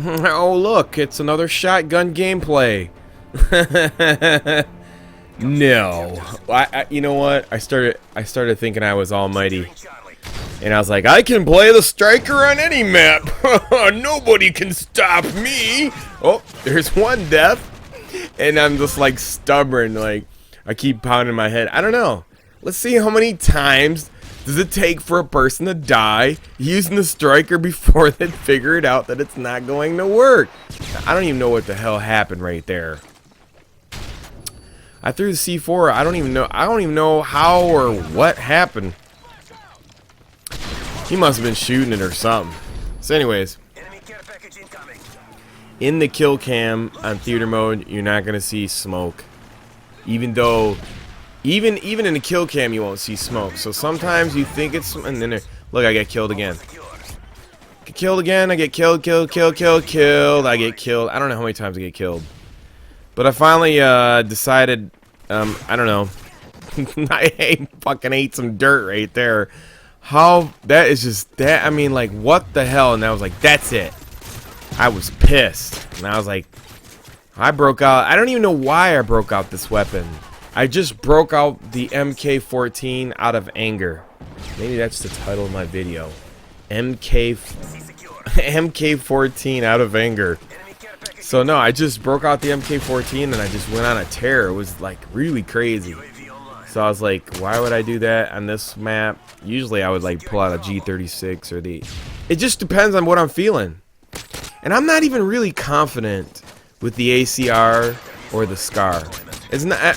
Oh look, it's another shotgun gameplay. No, you know what? I started thinking I was almighty, and I was like, I can play the striker on any map. Nobody can stop me. Oh, there's one death, and I'm just like stubborn. Like I keep pounding my head. I don't know. Let's see how many times does it take for a person to die using the striker before they figure it out that it's not going to work. I don't even know what the hell happened right there. I threw the C4. I don't even know how or what happened. He must have been shooting it or something. So anyways, in the kill cam on theater mode, you're not gonna see smoke. Even though even in the kill cam you won't see smoke. So sometimes you think it's, and then look, I get killed again. Get killed again. I get killed. I get killed. I don't know how many times I get killed. But I finally decided, I don't know, I fucking ate some dirt right there. How, that is just, that, I mean, like, what the hell? And I was like, that's it. I was pissed. And I was like, I broke out. I don't even know why I broke out this weapon. I just broke out the MK14 out of anger. Maybe that's the title of my video. MK14 out of anger. So no, I just broke out the MK14 and I just went on a tear. It was like really crazy. So I was like, why would I do that on this map? Usually I would like pull out a G36 or the... It just depends on what I'm feeling. And I'm not even really confident with the ACR or the SCAR.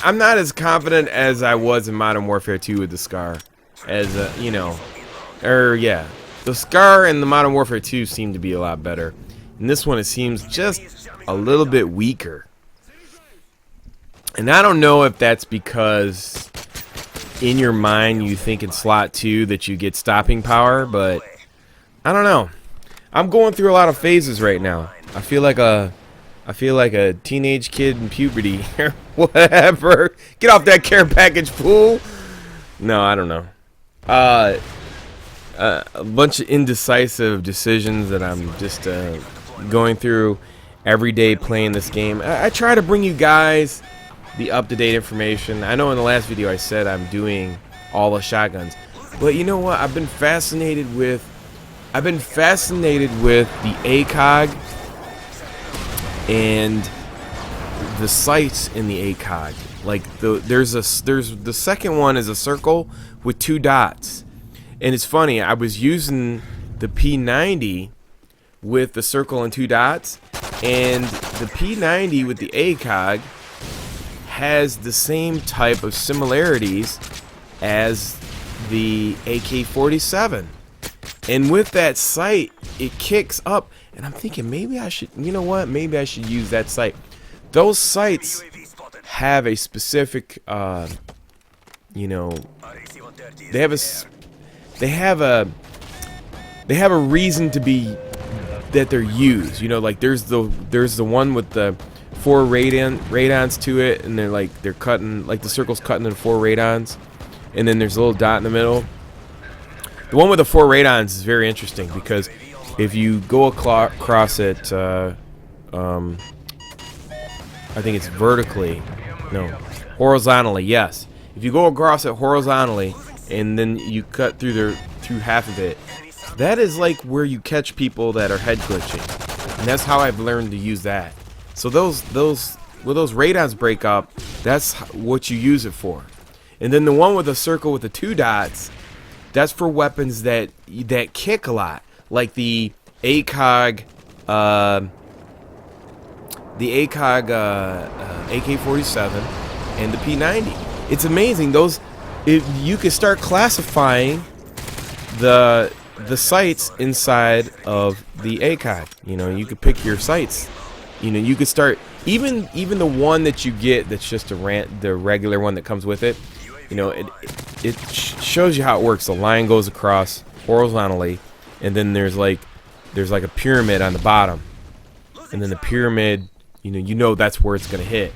I'm not as confident as I was in Modern Warfare 2 with the SCAR. As, you know... yeah. The SCAR and the Modern Warfare 2 seem to be a lot better. In this one, it seems just a little bit weaker. And I don't know if that's because in your mind you think in slot 2 that you get stopping power, but I don't know. I'm going through a lot of phases right now. I feel like a teenage kid in puberty or whatever. Get off that care package, fool. No, I don't know. A bunch of indecisive decisions that I'm just going through every day playing this game. I try to bring you guys the up-to-date information. I know in the last video I said I'm doing all the shotguns, but you know what? I've been fascinated with the ACOG and the sights in the ACOG. Like there's the second one is a circle with 2 dots. And it's funny, I was using the P90 with the circle and 2 dots, and the P90 with the ACOG has the same type of similarities as the AK-47. And with that sight, it kicks up, and I'm thinking maybe I should, you know what, maybe I should use that sight. Those sights have a specific, you know, they have a reason to be that they're used. You know, like there's the one with the 4 radons to it, and they're cutting, like the circle's cutting in 4 radons, and then there's a little dot in the middle. The one with the 4 radons is very interesting because if you go across it, I think it's horizontally. Yes, if you go across it horizontally and then you cut through half of it, that is like where you catch people that are head glitching, and that's how I've learned to use that. So when those radons break up, that's what you use it for. And then the one with the circle with the 2 dots, that's for weapons that kick a lot, like the ACOG AK-47 and the P90. It's amazing. Those, if you could start classifying the sights inside of the ACOG. You know, you could pick your sights. You know, you could start even the one that you get that's just the regular one that comes with it. You know, it shows you how it works. The line goes across horizontally, and then there's like a pyramid on the bottom, and then the pyramid, you know that's where it's gonna hit.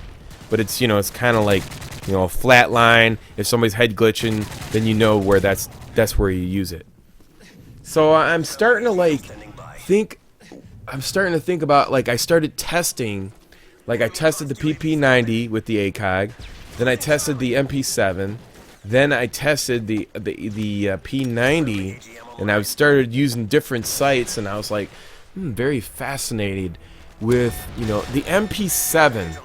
But it's, you know, it's kind of like, you know, a flat line. If somebody's head glitching, then you know where that's where you use it. So I'm starting to like think I'm starting to think about, like, I started testing, like I tested the PP90 with the ACOG, then I tested the MP7, then I tested the P90, and I started using different sites, and I was like, very fascinated with, you know, the MP7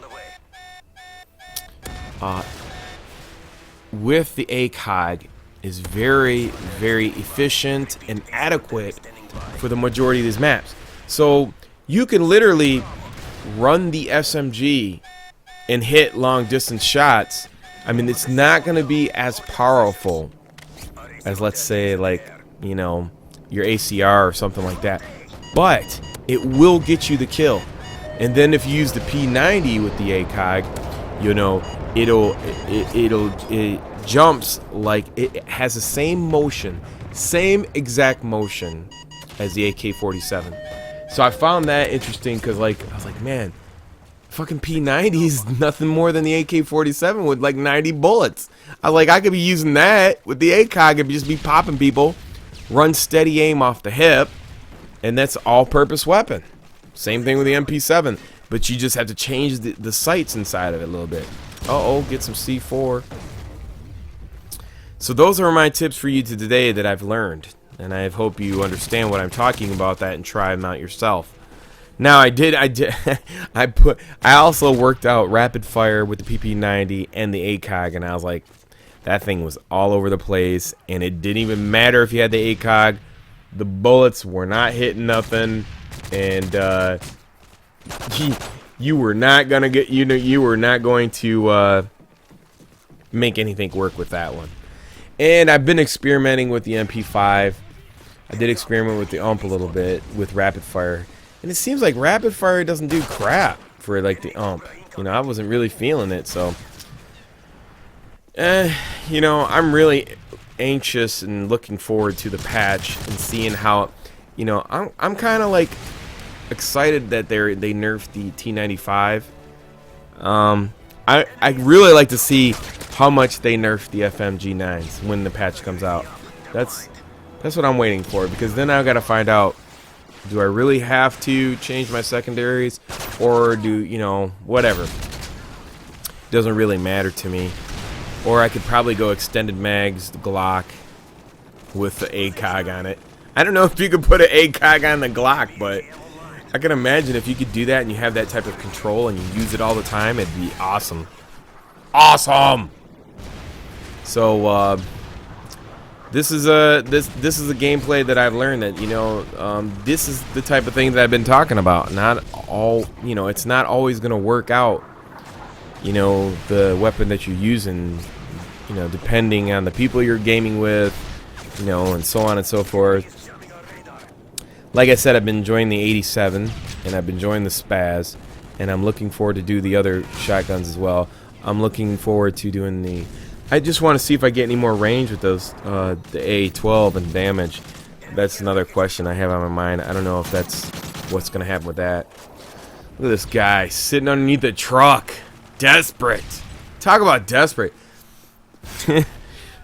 with the ACOG is very, very efficient and adequate for the majority of these maps. So you can literally run the SMG and hit long distance shots. I mean, it's not going to be as powerful as, let's say, like, you know, your ACR or something like that, but it will get you the kill. And then if you use the P90 with the ACOG, you know, it jumps, like, it has the same motion, same exact motion as the AK-47. So I found that interesting because, like, I was like, man, fucking P90 is nothing more than the AK-47 with like 90 bullets. I was like, I could be using that with the ACOG and just be popping people, run steady aim off the hip, and that's all-purpose weapon. Same thing with the MP7, but you just have to change the sights inside of it a little bit. Uh-oh, get some C4. So those are my tips for you today that I've learned, and I hope you understand what I'm talking about that and try them out yourself. Now I also worked out rapid fire with the PP90 and the ACOG, and I was like, that thing was all over the place, and it didn't even matter if you had the ACOG. The bullets were not hitting nothing, and you were not gonna get, you were not going to make anything work with that one. And I've been experimenting with the MP5. I did experiment with the UMP a little bit with rapid fire, and it seems like rapid fire doesn't do crap for like the UMP. You know, I wasn't really feeling it, so you know, I'm really anxious and looking forward to the patch and seeing how, you know, I'm kind of like excited that they nerfed the T95. I really like to see how much they nerf the FMG9s when the patch comes out. That's what I'm waiting for, because then I've got to find out, do I really have to change my secondaries, or do, you know, whatever. Doesn't really matter to me. Or I could probably go extended mags, the Glock, with the ACOG on it. I don't know if you could put an ACOG on the Glock, but I can imagine if you could do that and you have that type of control and you use it all the time, it'd be awesome. Awesome! So, this is a gameplay that I've learned that, you know, this is the type of thing that I've been talking about. Not all, you know, it's not always going to work out, you know, the weapon that you're using, you know, depending on the people you're gaming with, you know, and so on and so forth. Like I said, I've been enjoying the 87, and I've been enjoying the Spaz, and I'm looking forward to do the other shotguns as well. I'm looking forward to doing the... I just want to see if I get any more range with those, the A12 and damage. That's another question I have on my mind. I don't know if that's what's going to happen with that. Look at this guy sitting underneath the truck. Desperate. Talk about desperate. And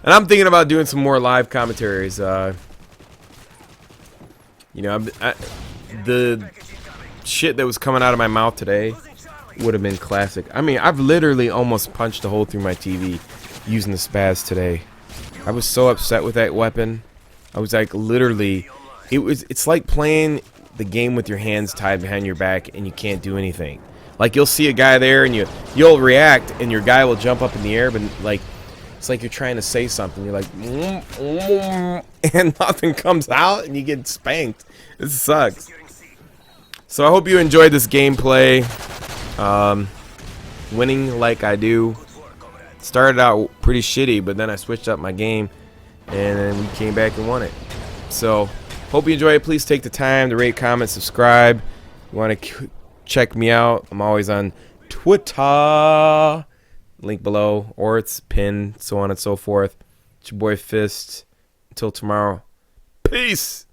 I'm thinking about doing some more live commentaries. You know, the shit that was coming out of my mouth today would have been classic. I mean, I've literally almost punched a hole through my TV using the Spaz today. I was so upset with that weapon. I was like, literally, it's like playing the game with your hands tied behind your back and you can't do anything. Like, you'll see a guy there and you'll react and your guy will jump up in the air, but like, it's like you're trying to say something. You're like, and nothing comes out and you get spanked. It sucks. So I hope you enjoyed this gameplay. Winning like I do. Started out pretty shitty, but then I switched up my game and then we came back and won it. So hope you enjoy it. Please take the time to rate, comment, subscribe. You want to check me out, I'm always on Twitter, link below, or it's pinned, so on and so forth. It's your boy Fist. Until tomorrow, peace.